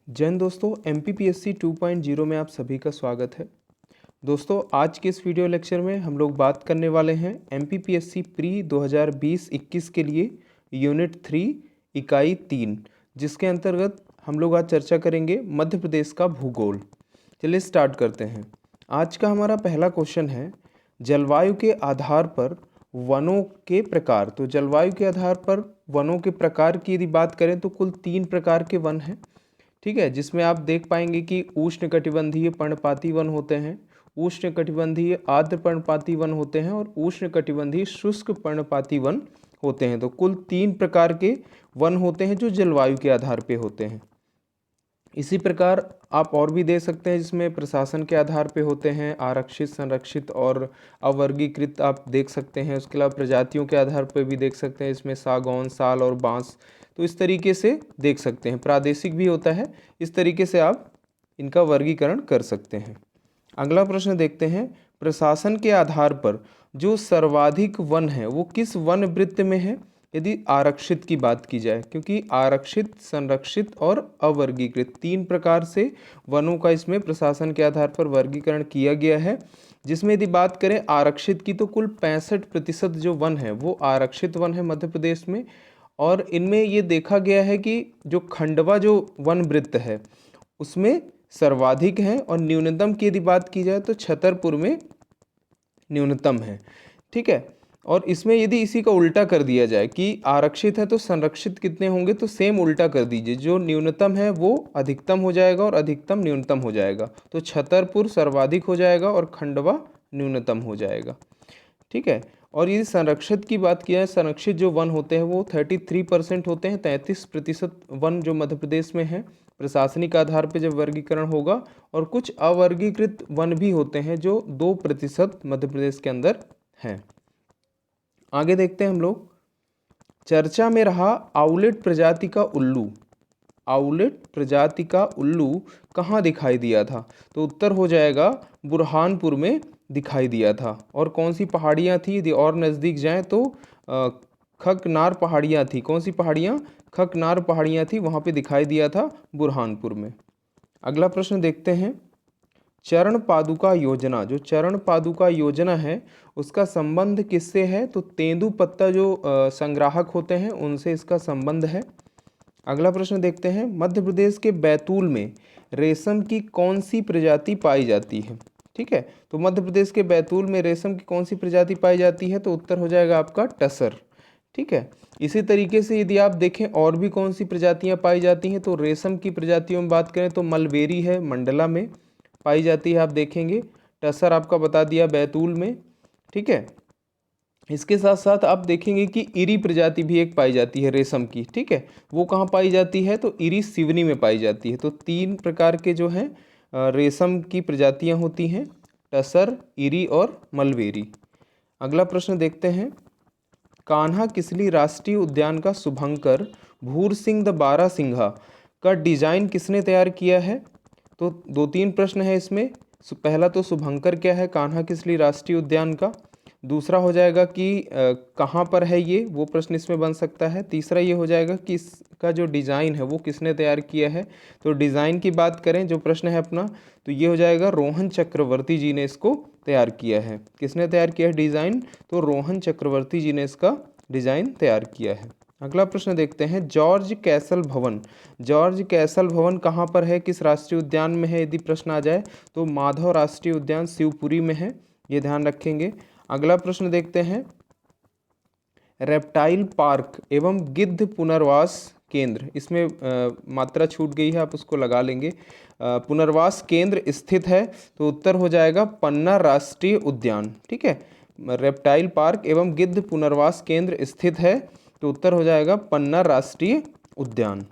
जैन दोस्तों MPPSC 2.0 में आप सभी का स्वागत है। दोस्तों आज के इस वीडियो लेक्चर में हम लोग बात करने वाले हैं MPPSC प्री 2020-21 के लिए यूनिट 3 इकाई 3, जिसके अंतर्गत हम लोग आज चर्चा करेंगे मध्य प्रदेश का भूगोल। चलिए स्टार्ट करते हैं। आज का हमारा पहला क्वेश्चन है जलवायु के आधार पर वनों के प्रकार। तो जलवायु के आधार पर वनों के प्रकार की यदि बात करें तो कुल 3 प्रकार के वन हैं, ठीक है, जिसमें आप देख पाएंगे कि उष्णकटिबंधीय पर्णपाती वन होते हैं, उष्णकटिबंधीय आर्द्र पर्णपाती वन होते हैं और उष्णकटिबंधीय शुष्क पर्णपाती वन होते हैं। तो कुल 3 प्रकार के वन होते हैं जो जलवायु के आधार पे होते हैं। इसी प्रकार आप और भी दे सकते हैं, जिसमें प्रशासन के आधार पे होते हैं, आरक्षित, संरक्षित और अवर्गीकृत आप देख सकते हैं। उसके अलावा प्रजातियों के आधार पर भी देख सकते हैं, इसमें सागौन, साल और बांस। तो इस तरीके से देख सकते हैं। प्रादेशिक भी होता है, इस तरीके से आप इनका वर्गीकरण कर सकते हैं। अगला प्रश्न देखते हैं, प्रशासन के आधार पर जो सर्वाधिक वन है वो किस वन वृत्त में है यदि आरक्षित की बात की जाए, क्योंकि आरक्षित, संरक्षित और अवर्गीकृत 3 प्रकार से वनों का इसमें प्रशासन के आधार पर वर्गीकरण किया गया है। जिसमें यदि बात करें आरक्षित की तो कुल 65% जो वन है वो आरक्षित वन है मध्य प्रदेश में। और इनमें ये देखा गया है कि जो खंडवा जो वन वृत्त है उसमें सर्वाधिक है और न्यूनतम की यदि बात की जाए तो छतरपुर में न्यूनतम है, ठीक है। और इसमें यदि इसी का उल्टा कर दिया जाए कि आरक्षित है तो संरक्षित कितने होंगे, तो सेम उल्टा कर दीजिए, जो न्यूनतम है वो अधिकतम हो जाएगा और अधिकतम न्यूनतम हो जाएगा। तो छतरपुर सर्वाधिक हो जाएगा और खंडवा न्यूनतम हो जाएगा, ठीक है। और यदि संरक्षित की बात की जाए, संरक्षित जो वन होते हैं वो 33% होते हैं। 33% वन जो मध्य प्रदेश में है प्रशासनिक आधार पर जब वर्गीकरण होगा। और कुछ अवर्गीकृत वन भी होते हैं जो 2% मध्य प्रदेश के अंदर हैं। आगे देखते हैं हम लोग, चर्चा में रहा आउलेट प्रजाति का उल्लू। आउलेट प्रजाति का उल्लू कहाँ दिखाई दिया था, तो उत्तर हो जाएगा बुरहानपुर में दिखाई दिया था। और कौन सी पहाड़ियाँ थी, यदि और नज़दीक जाएं तो खकनार पहाड़ियाँ थी। कौन सी पहाड़ियाँ, खकनार पहाड़ियाँ थी, वहाँ पे दिखाई दिया था बुरहानपुर में। अगला प्रश्न देखते हैं, चरण पादुका योजना। जो चरण पादुका योजना है उसका संबंध किससे है, तो तेंदुपत्ता जो संग्राहक होते हैं उनसे इसका संबंध है। अगला प्रश्न देखते हैं, मध्य प्रदेश के बैतूल में रेशम की कौन सी प्रजाति पाई जाती है, ठीक है। तो मध्य प्रदेश के बैतूल में रेशम की कौन सी प्रजाति पाई जाती है, तो उत्तर हो जाएगा आपका टसर, ठीक है। इसी तरीके से यदि आप देखें और भी कौन सी प्रजातियां पाई जाती हैं, तो रेशम की प्रजातियों में बात करें तो मलबेरी है, मंडला में पाई जाती है, आप देखेंगे। टसर आपका बता दिया बैतूल में, ठीक है। इसके साथ साथ आप देखेंगे कि इरी प्रजाति भी एक पाई जाती है रेशम की, ठीक है। वो कहाँ पाई जाती है, तो इरी सिवनी में पाई जाती है। तो 3 प्रकार के जो हैं रेशम की प्रजातियां होती हैं, टसर, इरी और मलबेरी। अगला प्रश्न देखते हैं, कान्हा किसली राष्ट्रीय उद्यान का शुभंकर भूर सिंह द बारहसिंघा का डिजाइन किसने तैयार किया है। तो 2-3 प्रश्न है इसमें। पहला तो शुभंकर क्या है कान्हा किसली राष्ट्रीय उद्यान का, दूसरा हो जाएगा कि कहाँ पर है ये, वो प्रश्न इसमें बन सकता है। तीसरा ये हो जाएगा कि इसका जो डिज़ाइन है वो किसने तैयार किया है। तो डिज़ाइन की बात करें जो प्रश्न है अपना, तो ये हो जाएगा रोहन चक्रवर्ती जी ने इसको तैयार किया है। किसने तैयार किया है डिज़ाइन, तो रोहन चक्रवर्ती जी ने इसका डिज़ाइन तैयार किया है। अगला प्रश्न देखते हैं, जॉर्ज कैसल भवन। जॉर्ज कैसल भवन कहाँ पर है, किस राष्ट्रीय उद्यान में है, यदि प्रश्न आ जाए तो माधव राष्ट्रीय उद्यान शिवपुरी में है, ये ध्यान रखेंगे। अगला प्रश्न देखते हैं, रेप्टाइल पार्क एवं गिद्ध पुनर्वास केंद्र, इसमें मात्रा छूट गई है, आप उसको लगा लेंगे। पुनर्वास केंद्र स्थित है, तो उत्तर हो जाएगा पन्ना राष्ट्रीय उद्यान, ठीक है। रेप्टाइल पार्क एवं गिद्ध पुनर्वास केंद्र स्थित है, तो उत्तर हो जाएगा पन्ना राष्ट्रीय उद्यान।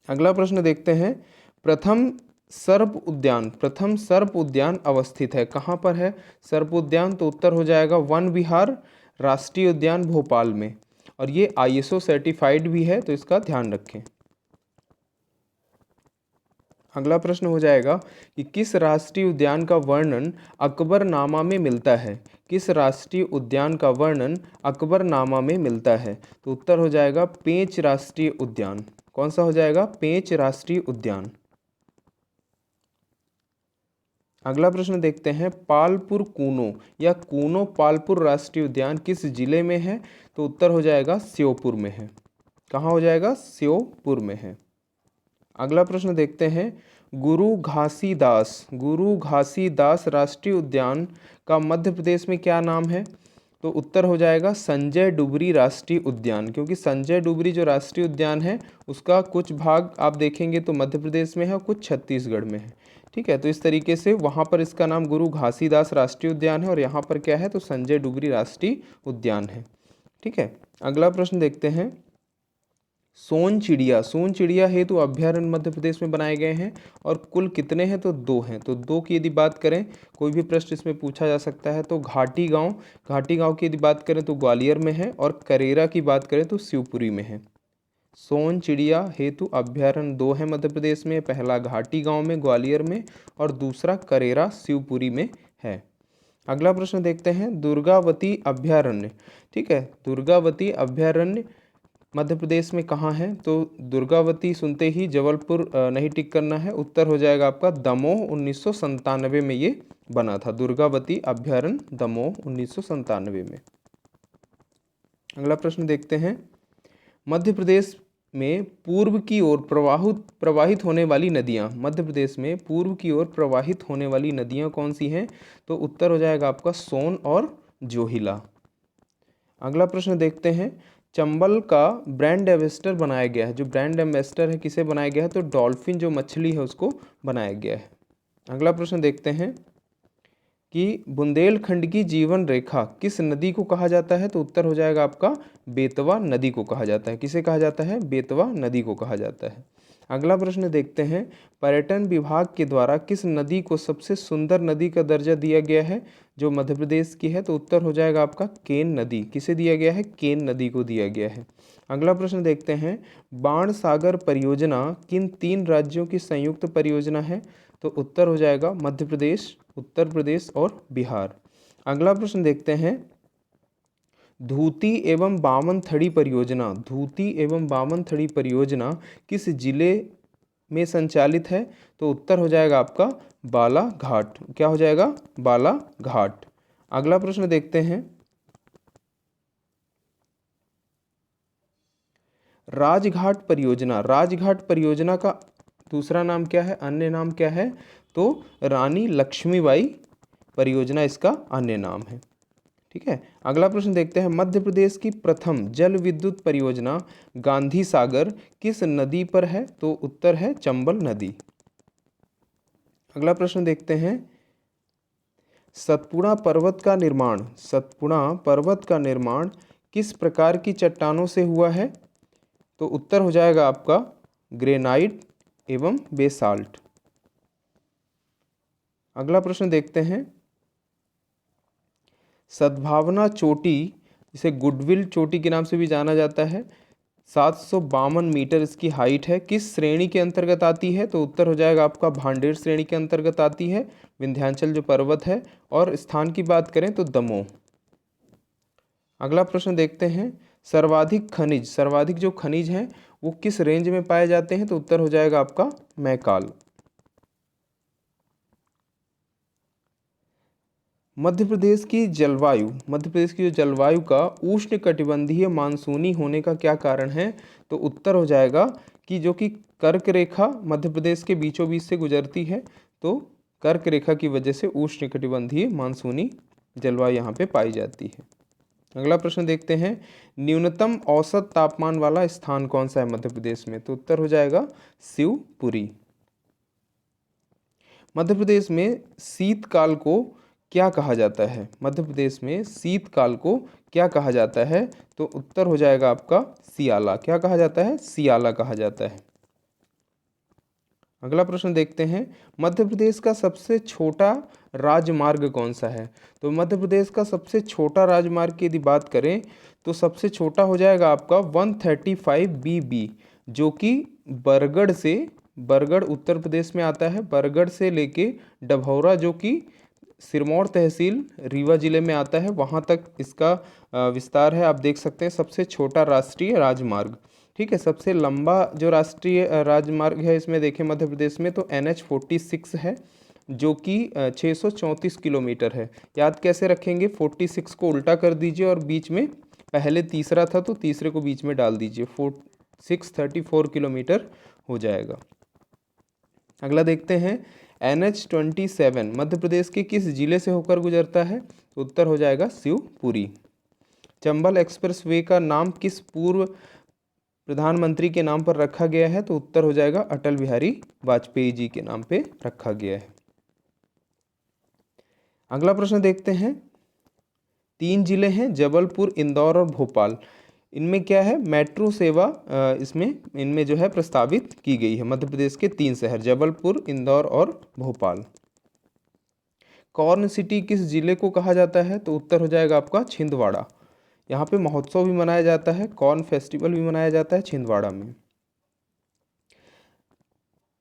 अगला प्रश्न देखते हैं, प्रथम सर्प उद्यान अवस्थित है, कहाँ पर है सर्प उद्यान, तो उत्तर हो जाएगा वन विहार राष्ट्रीय उद्यान भोपाल में। और ये ISO सर्टिफाइड भी है, तो इसका ध्यान रखें। अगला प्रश्न हो जाएगा कि किस राष्ट्रीय उद्यान का वर्णन अकबरनामा में मिलता है। किस राष्ट्रीय उद्यान का वर्णन अकबरनामा में मिलता है, तो उत्तर हो जाएगा पेंच राष्ट्रीय उद्यान। कौन सा हो जाएगा? पेंच राष्ट्रीय उद्यान। अगला प्रश्न देखते हैं, पालपुर कूनो या कूनो पालपुर राष्ट्रीय उद्यान किस जिले में है? तो उत्तर हो जाएगा श्योपुर में है। कहाँ हो जाएगा? श्योपुर में है। अगला प्रश्न देखते हैं, गुरु घासीदास राष्ट्रीय उद्यान का मध्य प्रदेश में क्या नाम है? तो उत्तर हो जाएगा संजय डुबरी राष्ट्रीय उद्यान, क्योंकि संजय डुबरी जो राष्ट्रीय उद्यान है उसका कुछ भाग आप देखेंगे तो मध्य प्रदेश में है और कुछ छत्तीसगढ़ में है। ठीक है, तो इस तरीके से वहाँ पर इसका नाम गुरु घासीदास राष्ट्रीय उद्यान है और यहाँ पर क्या है? तो संजय डुबरी राष्ट्रीय उद्यान है। ठीक है, अगला प्रश्न देखते हैं, सोन चिड़िया हेतु अभ्यारण्य मध्य प्रदेश में बनाए गए हैं और कुल कितने हैं? तो 2 हैं। तो 2 की यदि बात करें, कोई भी प्रश्न इसमें पूछा जा सकता है, तो घाटी गांव की यदि बात करें तो ग्वालियर में है और करेरा की बात करें तो शिवपुरी में है। सोन चिड़िया हेतु अभ्यारण्य 2 है मध्य प्रदेश में, पहला घाटी गाँव में ग्वालियर में और दूसरा करेरा शिवपुरी में है। अगला प्रश्न देखते हैं, दुर्गावती अभ्यारण्य। ठीक है, दुर्गावती अभ्यारण्य मध्य प्रदेश में कहाँ है? तो दुर्गावती सुनते ही जबलपुर नहीं टिक करना है, उत्तर हो जाएगा आपका दमोह। 1997 में ये बना था, दुर्गावती अभ्यारण्य दमोह 1997 में। अगला प्रश्न देखते हैं, मध्य प्रदेश में पूर्व की ओर प्रवाहित होने वाली नदियाँ, मध्य प्रदेश में पूर्व की ओर प्रवाहित होने वाली नदियाँ कौन सी हैं? तो उत्तर हो जाएगा आपका सोन और जोहिला। अगला प्रश्न देखते हैं, चंबल का ब्रांड एम्बेसडर बनाया गया है। जो ब्रांड एम्बेसडर है किसे बनाया गया है? तो डॉल्फिन जो मछली है उसको बनाया गया है। अगला प्रश्न देखते हैं कि बुंदेलखंड की जीवन रेखा किस नदी को कहा जाता है? तो उत्तर हो जाएगा आपका बेतवा नदी को कहा जाता है। किसे कहा जाता है? बेतवा नदी को कहा जाता है। अगला प्रश्न देखते हैं, पर्यटन विभाग के द्वारा किस नदी को सबसे सुंदर नदी का दर्जा दिया गया है जो मध्य प्रदेश की है? तो उत्तर हो जाएगा आपका केन नदी। किसे दिया गया है? केन नदी को दिया गया है। अगला प्रश्न देखते हैं, बाण सागर परियोजना किन 3 राज्यों की संयुक्त परियोजना है? तो उत्तर हो जाएगा मध्य प्रदेश, उत्तर प्रदेश और बिहार। अगला प्रश्न देखते हैं, धूती एवं बामनथड़ी परियोजना किस जिले में संचालित है? तो उत्तर हो जाएगा आपका बालाघाट। क्या हो जाएगा? बालाघाट। अगला प्रश्न देखते हैं, राजघाट परियोजना का दूसरा नाम क्या है? अन्य नाम क्या है? तो रानी लक्ष्मीबाई परियोजना इसका अन्य नाम है। ठीक है, अगला प्रश्न देखते हैं, मध्य प्रदेश की प्रथम जल विद्युत परियोजना गांधी सागर किस नदी पर है? तो उत्तर है चंबल नदी। अगला प्रश्न देखते हैं, सतपुड़ा पर्वत का निर्माण किस प्रकार की चट्टानों से हुआ है? तो उत्तर हो जाएगा आपका ग्रेनाइट एवं बेसाल्ट। अगला प्रश्न देखते हैं, सद्भावना चोटी, जिसे गुडविल चोटी के नाम से भी जाना जाता है, 752 मीटर इसकी हाइट है, किस श्रेणी के अंतर्गत आती है? तो उत्तर हो जाएगा आपका भांडेर श्रेणी के अंतर्गत आती है, विंध्याचल जो पर्वत है। और स्थान की बात करें तो दमोह। अगला प्रश्न देखते हैं, सर्वाधिक जो खनिज हैं वो किस रेंज में पाए जाते हैं? तो उत्तर हो जाएगा आपका मैकाल। मध्य प्रदेश की जो जलवायु का उष्ण कटिबंधीय मानसूनी होने का क्या कारण है? तो उत्तर हो जाएगा कि जो कि कर्क रेखा मध्य प्रदेश के बीचों बीच से गुजरती है, तो कर्क रेखा की वजह से उष्ण कटिबंधीय मानसूनी जलवायु यहाँ पे पाई जाती है। अगला प्रश्न देखते हैं, न्यूनतम औसत तापमान वाला स्थान कौन सा है मध्य प्रदेश में? तो उत्तर हो जाएगा शिवपुरी। मध्य प्रदेश में शीतकाल को क्या कहा जाता है? मध्य प्रदेश में शीतकाल को क्या कहा जाता है? तो उत्तर हो जाएगा आपका सियाला। क्या कहा जाता है? सियाला कहा जाता है। अगला प्रश्न देखते हैं, मध्य प्रदेश का सबसे छोटा राजमार्ग कौन सा है? तो मध्य प्रदेश का सबसे छोटा राजमार्ग की यदि बात करें तो सबसे छोटा हो जाएगा आपका 135 BB, जो कि बरगढ़ उत्तर प्रदेश में आता है, बरगढ़ से लेके डभौरा जो कि सिरमौर तहसील रीवा जिले में आता है, वहाँ तक इसका विस्तार है। आप देख सकते हैं सबसे छोटा राष्ट्रीय राजमार्ग। ठीक है। सबसे लंबा जो राष्ट्रीय राजमार्ग है इसमें देखें मध्य प्रदेश में तो NH46 है, जो कि 634 किलोमीटर है। याद कैसे रखेंगे, 46 को उल्टा कर दीजिए और बीच में पहले तीसरा था तो तीसरे को बीच में डाल दीजिए, 634 किलोमीटर हो जाएगा। अगला देखते हैं, NH27 मध्य प्रदेश के किस जिले से होकर गुजरता है? तो उत्तर हो जाएगा शिवपुरी। चंबल एक्सप्रेस वे का नाम किस पूर्व प्रधानमंत्री के नाम पर रखा गया है? तो उत्तर हो जाएगा अटल बिहारी वाजपेयी जी के नाम पे रखा गया है। अगला प्रश्न देखते हैं, 3 जिले हैं जबलपुर, इंदौर और भोपाल, इनमें क्या है मेट्रो सेवा इनमें जो है प्रस्तावित की गई है। मध्य प्रदेश के 3 शहर जबलपुर, इंदौर और भोपाल। कॉर्न सिटी किस जिले को कहा जाता है? तो उत्तर हो जाएगा आपका छिंदवाड़ा। यहाँ पे महोत्सव भी मनाया जाता है, कॉर्न फेस्टिवल भी मनाया जाता है छिंदवाड़ा में।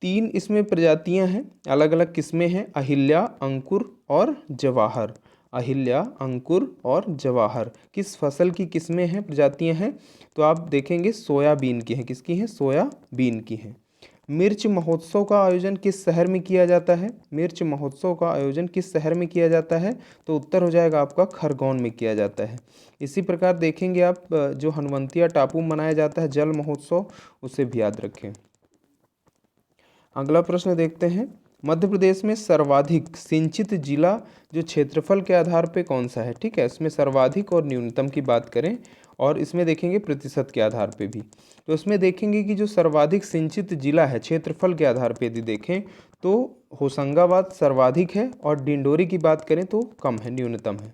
3 इसमें प्रजातियां हैं, अलग अलग किस्में हैं, अहिल्या, अंकुर और जवाहर। अहिल्या, अंकुर और जवाहर किस फसल की किस्में हैं, प्रजातियां हैं? तो आप देखेंगे सोयाबीन की हैं। किसकी हैं? सोयाबीन की हैं। मिर्च महोत्सव का आयोजन किस शहर में किया जाता है? मिर्च महोत्सव का आयोजन किस शहर में किया जाता है? तो उत्तर हो जाएगा आपका खरगोन में किया जाता है। इसी प्रकार देखेंगे आप जो हनुवंतिया टापू मनाया जाता है जल महोत्सव, उसे भी याद रखें। अगला प्रश्न देखते हैं, मध्य प्रदेश में सर्वाधिक सिंचित जिला जो क्षेत्रफल के आधार पे कौन सा है? ठीक है, इसमें सर्वाधिक और न्यूनतम की बात करें और इसमें देखेंगे प्रतिशत के आधार पे भी। तो इसमें देखेंगे कि जो सर्वाधिक सिंचित जिला है क्षेत्रफल के आधार पे यदि देखें तो होशंगाबाद सर्वाधिक है और डिंडोरी की बात करें तो कम है, न्यूनतम है।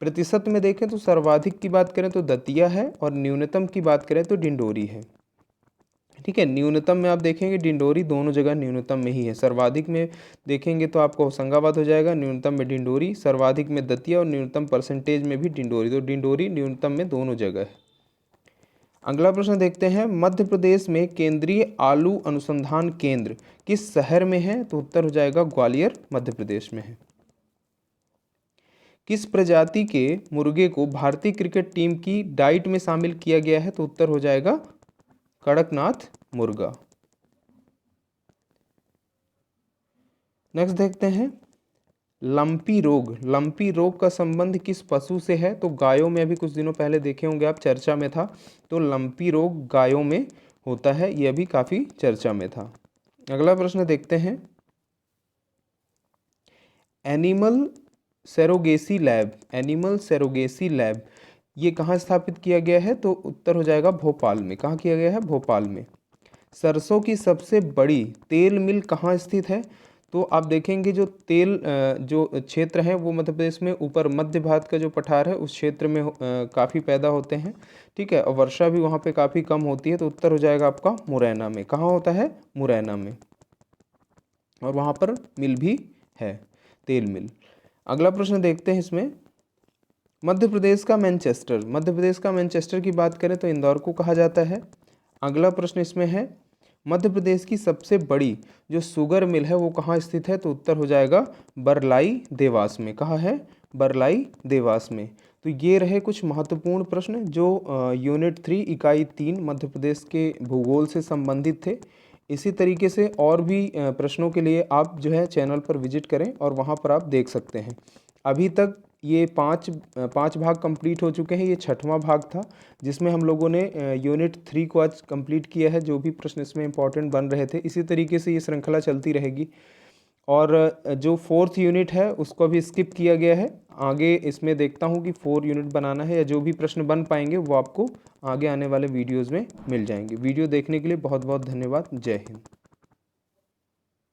प्रतिशत में देखें तो सर्वाधिक की बात करें तो दतिया है और न्यूनतम की बात करें तो डिंडोरी है। ठीक है, न्यूनतम में आप देखेंगे डिंडोरी, दोनों जगह न्यूनतम में ही है। सर्वाधिक में देखेंगे तो आपको होशंगाबाद हो जाएगा, न्यूनतम में डिंडोरी, सर्वाधिक में दतिया और न्यूनतम परसेंटेज में भी डिंडोरी। तो डिंडोरी न्यूनतम में दोनों जगह है। अगला प्रश्न देखते हैं, मध्य प्रदेश में केंद्रीय आलू अनुसंधान केंद्र किस शहर में है? तो उत्तर हो जाएगा ग्वालियर मध्य प्रदेश में है। किस प्रजाति के मुर्गे को भारतीय क्रिकेट टीम की डाइट में शामिल किया गया है? तो उत्तर हो जाएगा कड़कनाथ मुर्गा। नेक्स्ट देखते हैं, लंपी रोग का संबंध किस पशु से है? तो गायों में अभी कुछ दिनों पहले देखे होंगे आप, चर्चा में था। तो लंपी रोग गायों में होता है, यह भी काफी चर्चा में था। अगला प्रश्न देखते हैं, एनिमल सेरोगेसी लैब ये कहाँ स्थापित किया गया है? तो उत्तर हो जाएगा भोपाल में। कहाँ किया गया है? भोपाल में। सरसों की सबसे बड़ी तेल मिल कहाँ स्थित है? तो आप देखेंगे जो तेल जो क्षेत्र है वो मध्य प्रदेश में ऊपर मध्य भारत का जो पठार है उस क्षेत्र में काफ़ी पैदा होते हैं। ठीक है, और वर्षा भी वहाँ पे काफ़ी कम होती है। तो उत्तर हो जाएगा आपका मुरैना में। कहाँ होता है? मुरैना में, और वहाँ पर मिल भी है, तेल मिल। अगला प्रश्न देखते हैं, इसमें मध्य प्रदेश का मैनचेस्टर की बात करें तो इंदौर को कहा जाता है। अगला प्रश्न इसमें है, मध्य प्रदेश की सबसे बड़ी जो शुगर मिल है वो कहाँ स्थित है? तो उत्तर हो जाएगा बरलाई देवास में। कहाँ है? बरलाई देवास में। तो ये रहे कुछ महत्वपूर्ण प्रश्न जो यूनिट 3 इकाई 3 मध्य प्रदेश के भूगोल से संबंधित थे। इसी तरीके से और भी प्रश्नों के लिए आप जो है चैनल पर विजिट करें और वहाँ पर आप देख सकते हैं। अभी तक ये पाँच भाग कंप्लीट हो चुके हैं। ये 6वां भाग था जिसमें हम लोगों ने यूनिट 3 को आज कंप्लीट किया है। जो भी प्रश्न इसमें इंपॉर्टेंट बन रहे थे, इसी तरीके से ये श्रृंखला चलती रहेगी। और जो 4th यूनिट है उसको अभी स्किप किया गया है। आगे इसमें देखता हूँ कि 4 यूनिट बनाना है, या जो भी प्रश्न बन पाएंगे वो आपको आगे आने वाले वीडियोज़ में मिल जाएंगे। वीडियो देखने के लिए बहुत बहुत धन्यवाद। जय हिंद।